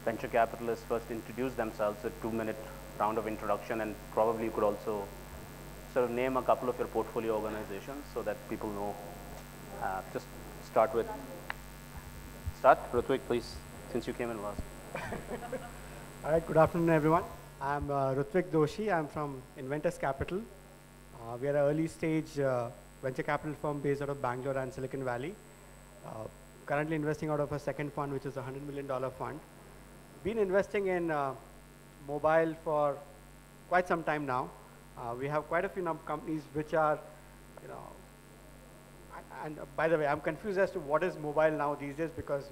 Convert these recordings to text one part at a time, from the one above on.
venture capitalists first introduce themselves, a 2-minute round of introduction, and probably you could also sort of name a couple of your portfolio organizations so that people know. Just start, Rutvik, please, since you came in last. All right, good afternoon, everyone. I'm Rutvik Doshi. I'm from Inventors Capital. We are an early stage venture capital firm based out of Bangalore and Silicon Valley. Currently investing out of a second fund, which is a $100 million fund. Been investing in mobile for quite some time now. We have quite a few companies which are, and by the way, I'm confused as to what is mobile now these days because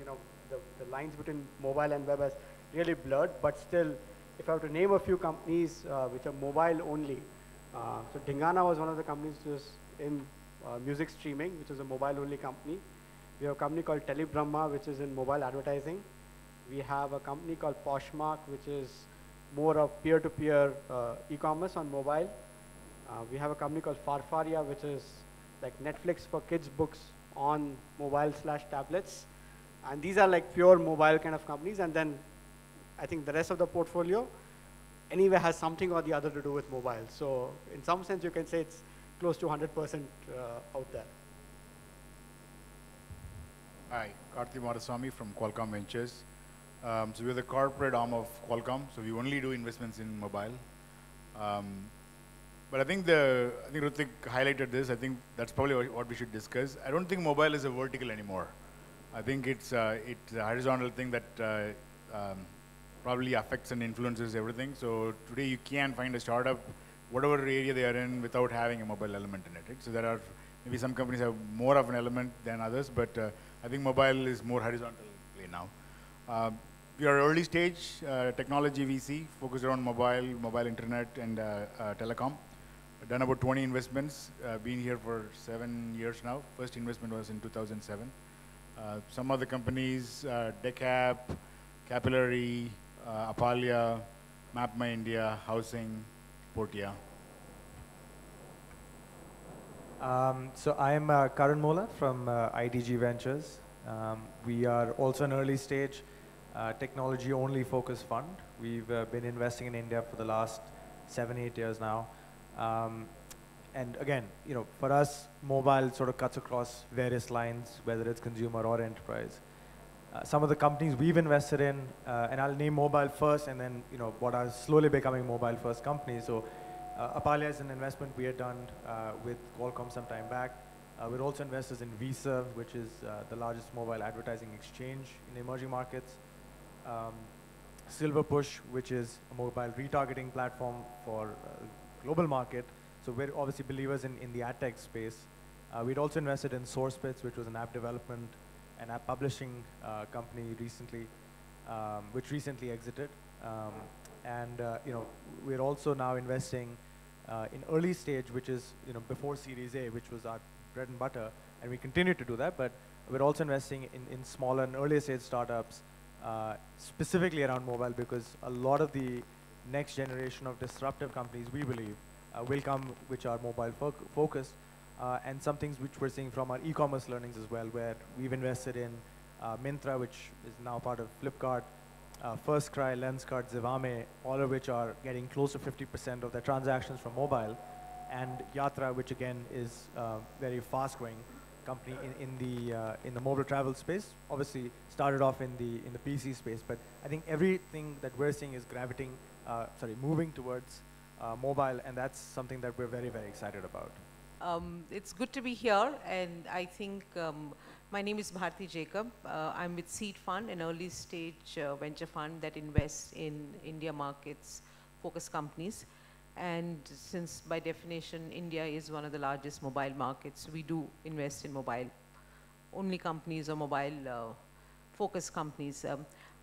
the lines between mobile and web has really blurred. But still, if I have to name a few companies which are mobile only, so Dingana was one of the companies which was in music streaming, which is a mobile only company. We have a company called Telebrahma, which is in mobile advertising. We have a company called Poshmark, which is more of peer-to-peer e-commerce on mobile. We have a company called Farfaria, which is like Netflix for kids' books on mobile/tablets. And these are like pure mobile kind of companies. And then I think the rest of the portfolio anyway has something or the other to do with mobile. So in some sense, you can say it's close to 100% out there. Hi, Karthi Maraswamy from Qualcomm Ventures. So we're the corporate arm of Qualcomm, so we only do investments in mobile. But I think Rutvik highlighted this. I think that's probably what we should discuss. I don't think mobile is a vertical anymore. I think it's a horizontal thing that probably affects and influences everything. So today you can't find a startup, whatever area they are in, without having a mobile element in it. Right? So there are maybe some companies have more of an element than others, but I think mobile is more horizontal now. We are early stage technology VC focused around mobile internet, and telecom. I've done about 20 investments, been here for 7 years now. First investment was in 2007. Some of the companies, Decap, Capillary, Apalia, MapMyIndia, Housing, Portia. So I'm Karan Mola from IDG Ventures. We are also an early stage technology-only focused fund. We've been investing in India for the last 7-8 years now. And again, for us, mobile sort of cuts across various lines, whether it's consumer or enterprise. Some of the companies we've invested in, and I'll name mobile first, and then what are slowly becoming mobile-first companies. So Apalia is an investment we had done with Qualcomm some time back. We're also investors in Vserve, which is the largest mobile advertising exchange in the emerging markets. Silverpush, which is a mobile retargeting platform for global market. So we're obviously believers in the ad tech space. We'd also invested in SourceBits, which was an app development and app publishing company recently, which recently exited. We're also now investing in early stage, which is before Series A, which was our bread and butter, and we continue to do that. But we're also investing in smaller and early stage startups, specifically around mobile, because a lot of the next generation of disruptive companies, we believe, will come which are mobile focused, and some things which we're seeing from our e-commerce learnings as well, where we've invested in Myntra, which is now part of Flipkart, FirstCry, Lenskart, Zivame, all of which are getting close to 50% of their transactions from mobile, and Yatra, which again is very fast-growing company in the mobile travel space. Obviously, started off in the PC space, but I think everything that we're seeing is moving towards mobile, and that's something that we're very, very excited about. It's good to be here, and I think my name is Bharti Jacob. I'm with Seed Fund, an early stage venture fund that invests in India markets, focused companies. And since by definition, India is one of the largest mobile markets, we do invest in mobile only companies or mobile focused companies.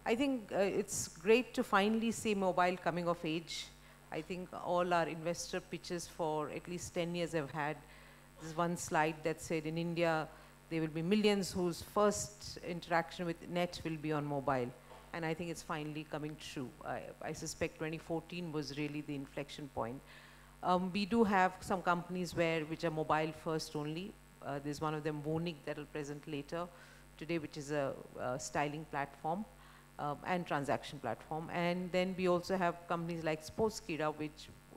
I think it's great to finally see mobile coming of age. I think all our investor pitches for at least 10 years have had this one slide that said in India, there will be millions whose first interaction with net will be on mobile. And I think it's finally coming true. I suspect 2014 was really the inflection point. We do have some companies which are mobile first only. There's one of them, Vonik, that will present later today, which is a styling platform. and transaction platform. And then we also have companies like Sportskeeda,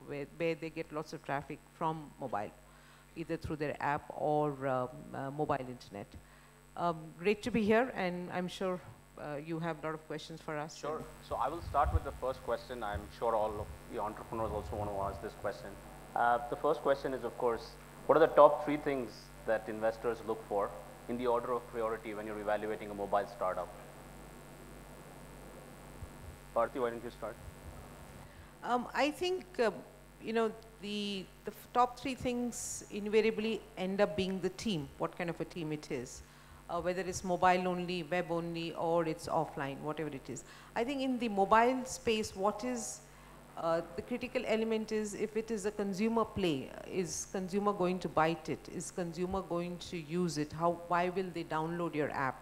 where they get lots of traffic from mobile, either through their app or mobile internet. Great to be here, and I'm sure you have a lot of questions for us. Sure. So I will start with the first question. I'm sure all of the entrepreneurs also want to ask this question. The first question is, of course, what are the top 3 things that investors look for in the order of priority when you're evaluating a mobile startup? Bharti, why don't you start? I think, you know, the top 3 things invariably end up being the team, what kind of a team it is. Whether it's mobile only, web only, or it's offline, whatever it is. I think in the mobile space, what is the critical element is, if it is a consumer play, is consumer going to bite it? Is consumer going to use it? Why will they download your app?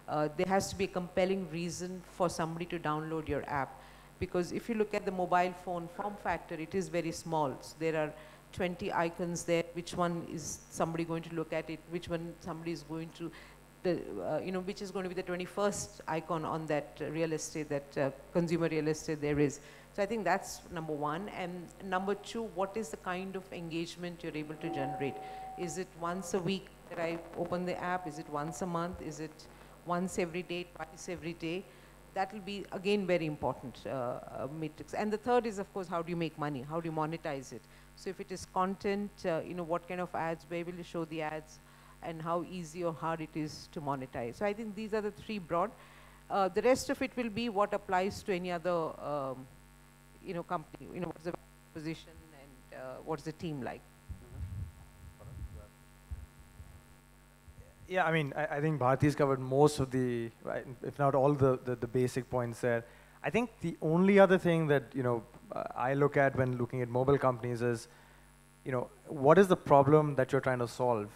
There has to be a compelling reason for somebody to download your app. Because if you look at the mobile phone form factor, it is very small. So there are 20 icons there. Which one is somebody going to look at it? Which one somebody is going to, you know, which is going to be the 21st icon on that real estate, that consumer real estate there is. So I think that's number 1. And number 2, what is the kind of engagement you're able to generate? Is it once a week that I open the app? Is it once a month? Is it once every day, twice every day? That will be, again, very important matrix. And the third is, of course, how do you make money? How do you monetize it? So if it is content, you know, what kind of ads, where will you show the ads, and how easy or hard it is to monetize? So I think these are the 3 broad. The rest of it will be what applies to any other, you know, company. You know, what's the position and what's the team like? Yeah, I mean, I think Bharti's covered most of the, right, if not all the basic points there. I think the only other thing that, you know, I look at when looking at mobile companies is, you know, what is the problem that you're trying to solve?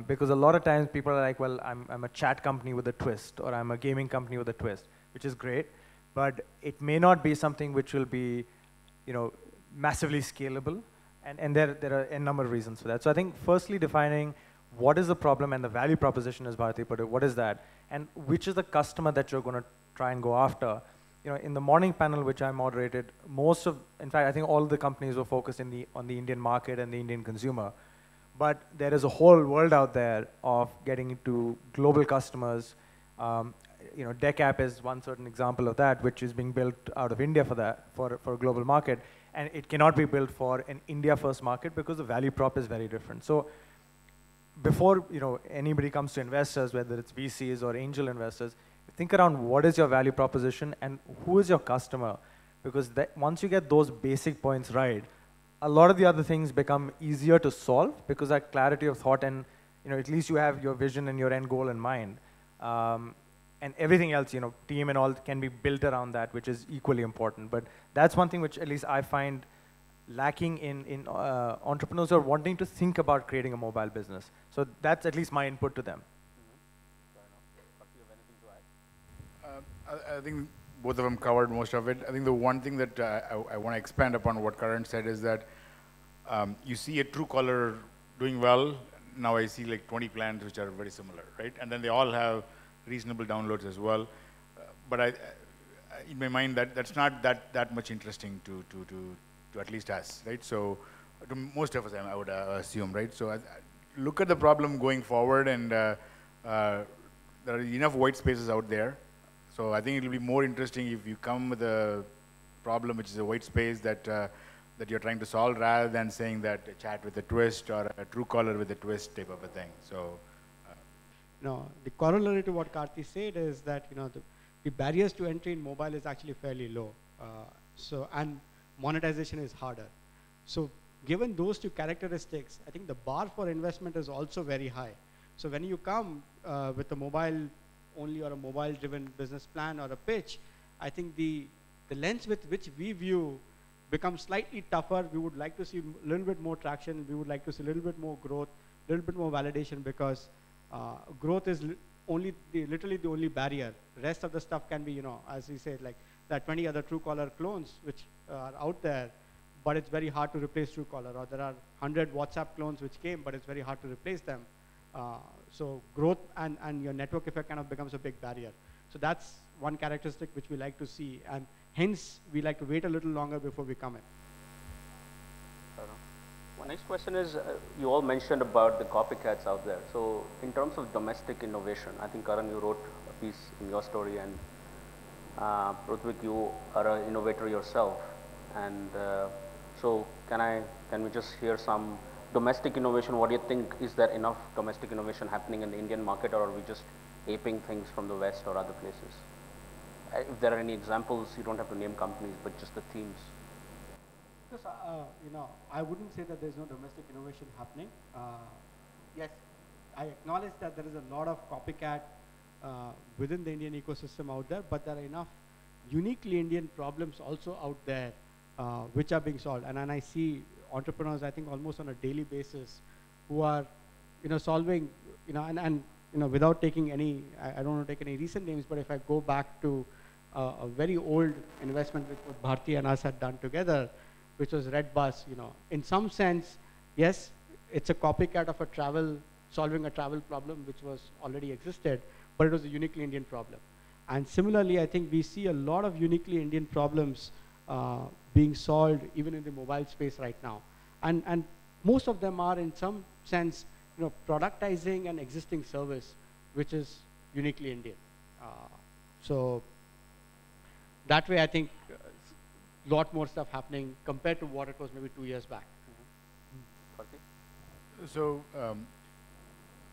Because a lot of times people are like, well, I'm a chat company with a twist, or I'm a gaming company with a twist, which is great, but it may not be something which will be, you know, massively scalable, and there are a number of reasons for that. So I think firstly defining what is the problem and the value proposition, as Bharti put it, what is that? And which is the customer that you're going to try and go after? You know, in the morning panel which I moderated, in fact, I think all the companies were focused on the Indian market and the Indian consumer. But there is a whole world out there of getting into global customers. You know, Deck app is one certain example of that, which is being built out of India for a global market. And it cannot be built for an India-first market because the value prop is very different. So before, you know, anybody comes to investors, whether it's VCs or angel investors, think around what is your value proposition and who is your customer, because once you get those basic points right, a lot of the other things become easier to solve because that clarity of thought, and, you know, at least you have your vision and your end goal in mind, and everything else, you know, team and all can be built around that, which is equally important. But that's one thing which at least I find lacking in entrepreneurs who are wanting to think about creating a mobile business. So that's at least my input to them. I think both of them covered most of it. I think the one thing that I want to expand upon what Karan said is that you see a Truecaller doing well. Now I see like 20 plans which are very similar, right? And then they all have reasonable downloads as well. But in my mind, that's not that much interesting to at least us, right? So to most of us, I would assume, right? So I look at the problem going forward, and there are enough white spaces out there. So I think it will be more interesting if you come with a problem which is a white space that you're trying to solve, rather than saying that a chat with a twist or a Truecaller with a twist type of a thing. So, no, the corollary to what Karthi said is that, you know, the barriers to entry in mobile is actually fairly low. And monetization is harder. So given those 2 characteristics, I think the bar for investment is also very high. So when you come with a mobile only or a mobile driven business plan or a pitch, I think the lens with which we view becomes slightly tougher. We would like to see a little bit more traction. We would like to see a little bit more growth, a little bit more validation, because growth is literally the only barrier. The rest of the stuff can be, you know, as we said, like there are 20 other Truecaller clones which are out there, but it's very hard to replace Truecaller. Or there are 100 WhatsApp clones which came, but it's very hard to replace them. So growth and your network effect kind of becomes a big barrier. So that's one characteristic which we like to see, and hence we like to wait a little longer before we come in. My next question is, you all mentioned about the copycats out there. So in terms of domestic innovation, I think Karan, you wrote a piece in your story, and Rutvik, you are an innovator yourself. And so can we just hear some domestic innovation? What do you think? Is there enough domestic innovation happening in the Indian market, or are we just aping things from the West or other places? If there are any examples, you don't have to name companies, but just the themes. Because, I wouldn't say that there's no domestic innovation happening. Yes, I acknowledge that there is a lot of copycat within the Indian ecosystem out there, but there are enough uniquely Indian problems also out there which are being solved. And I see entrepreneurs, I think, almost on a daily basis who are, solving, and without taking any, I don't want to take any recent names, but if I go back to a very old investment which what Bharti and us had done together, which was Red Bus, in some sense, yes, it's a copycat of solving a travel problem which was already existed, but it was a uniquely Indian problem. And similarly, I think we see a lot of uniquely Indian problems being solved even in the mobile space right now. And most of them are in some sense, productizing an existing service, which is uniquely Indian. So that way, I think lot more stuff happening compared to what it was maybe 2 years back. So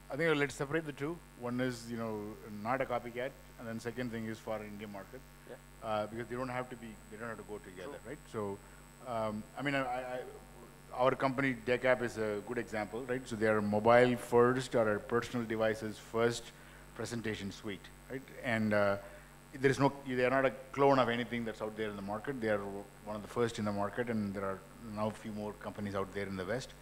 I think let's separate the two. One is not a copycat, and then second thing is for Indian market, because they don't have to go together, right? So I mean, our company DECAP is a good example, right? So they are mobile first or a personal devices first presentation suite, right? And they are not a clone of anything that's out there in the market. They are one of the first in the market, and there are now a few more companies out there in the West.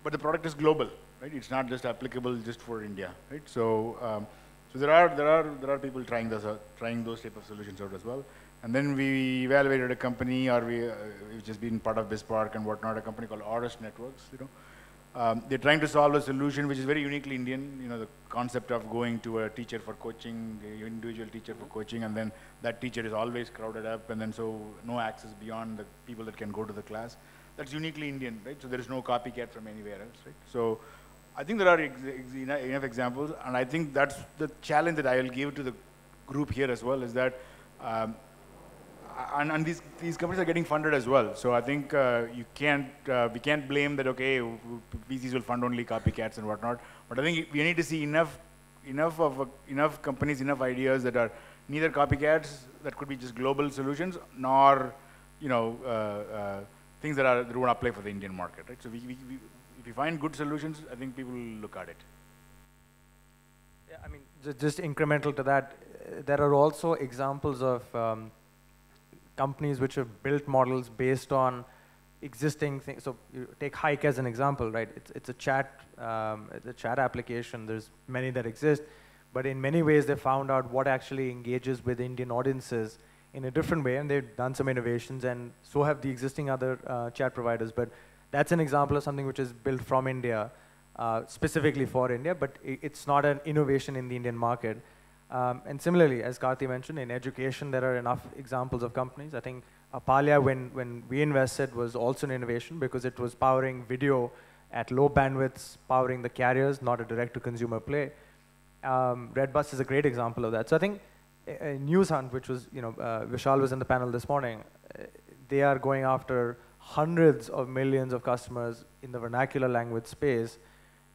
But the product is global, right? It's not just applicable just for India, right? So, so there are people trying those type of solutions out as well. And then we evaluated a company, which has been part of BizSpark and whatnot, a company called Oris Networks. They're trying to solve a solution which is very uniquely Indian, the concept of going to a teacher for coaching, the individual teacher for coaching, and then that teacher is always crowded up, and then so no access beyond the people that can go to the class. That's uniquely Indian, right? So there is no copycat from anywhere else, right? So I think there are enough examples, and I think that's the challenge that I will give to the group here as well, is that and these companies are getting funded as well. So I think we can't blame that, okay, VCs will fund only copycats and whatnot. But I think we need to see enough companies, enough ideas that are neither copycats, that could be just global solutions, nor things that won't apply for the Indian market, right? So if we find good solutions, I think people will look at it. Yeah, I mean, just incremental to that, there are also examples of companies which have built models based on existing things. So you take Hike as an example, right? It's a chat application. There's many that exist, but in many ways they found out what actually engages with Indian audiences in a different way, and they've done some innovations, and so have the existing other chat providers. But that's an example of something which is built from India, specifically for India, but it's not an innovation in the Indian market. And similarly, as Karthi mentioned, in education, there are enough examples of companies. I think Apalia, when we invested, was also an innovation because it was powering video at low bandwidths, powering the carriers, not a direct-to-consumer play. Redbus is a great example of that. So I think NewsHunt, which was, Vishal was in the panel this morning, they are going after hundreds of millions of customers in the vernacular language space.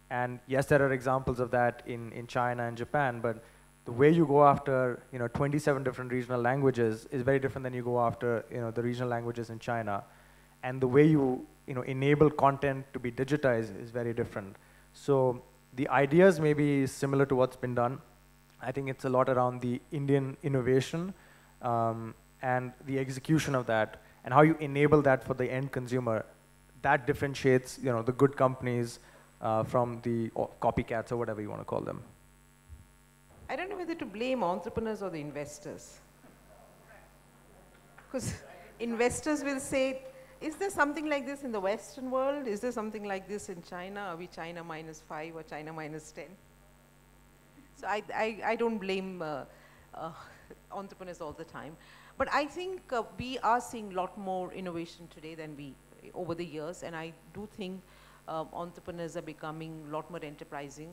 And yes, there are examples of that in China and Japan, but the way you go after 27 different regional languages is very different than you go after the regional languages in China, and the way you enable content to be digitized is very different. So the ideas may be similar to what's been done. I think it's a lot around the Indian innovation and the execution of that, and how you enable that for the end consumer. That differentiates the good companies from the copycats or whatever you want to call them. I don't know whether to blame entrepreneurs or the investors. Because investors will say, is there something like this in the Western world? Is there something like this in China? Are we China -5 or China -10? So I don't blame uh, entrepreneurs all the time. But I think we are seeing a lot more innovation today than we over the years, and I do think entrepreneurs are becoming a lot more enterprising.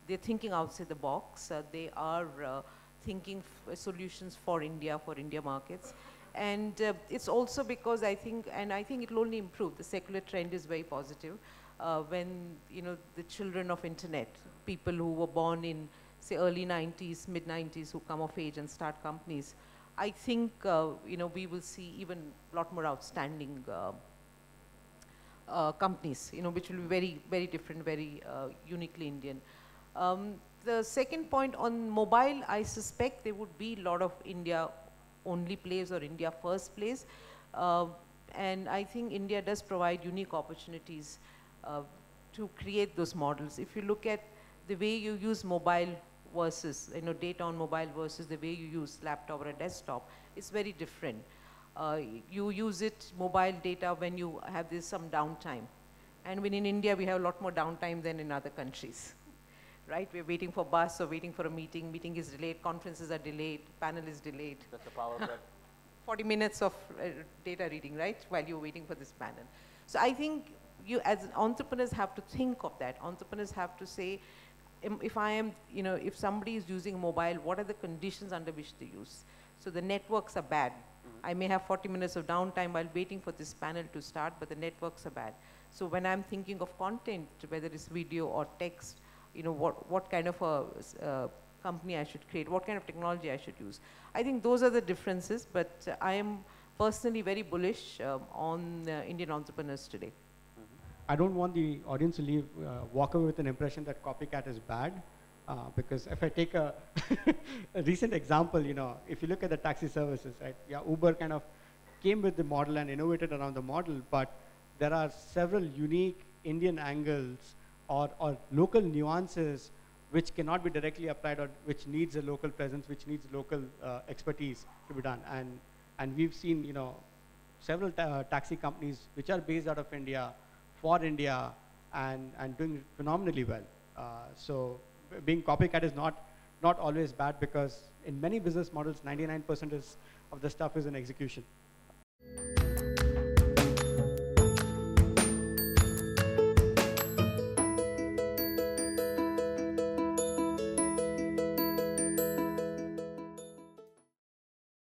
They're thinking outside the box. They are thinking solutions for India markets. And it's also because I think it will only improve. The secular trend is very positive. When, you know, the children of internet, people who were born in, say, early 90s, mid 90s, who come of age and start companies, I think, you know, we will see even a lot more outstanding companies, you know, which will be very, very different, very uniquely Indian. The second point on mobile, I suspect there would be a lot of India only plays or India first plays. And I think India does provide unique opportunities to create those models. If you look at the way you use mobile versus, you know, data on mobile versus the way you use laptop or a desktop, it's very different. You use it, mobile data, when you have some downtime. And when in India, we have a lot more downtime than in other countries. Right? We're waiting for bus or waiting for a meeting. Meeting is delayed, conferences are delayed, panel is delayed. That's the power of that. 40 minutes of data reading, right? While you're waiting for this panel. So I think you as entrepreneurs have to think of that. Entrepreneurs have to say, if I am, you know, if somebody is using mobile, what are the conditions under which they use? So the networks are bad. I may have 40 minutes of downtime while waiting for this panel to start, but the networks are bad. So when I'm thinking of content, whether it's video or text, you know, what kind of a company I should create, what kind of technology I should use. I think those are the differences, but I am personally very bullish on Indian entrepreneurs today. I don't want the audience to walk away with an impression that copycat is bad, because if I take a, a recent example, you know, if you look at the taxi services, right? Yeah, Uber kind of came with the model and innovated around the model, but there are several unique Indian angles or local nuances which cannot be directly applied, or which needs a local presence, which needs local expertise to be done. And we've seen, you know, several taxi companies which are based out of India, for India, and doing phenomenally well. So being copycat is not always bad, because in many business models, 99% of the stuff is in execution.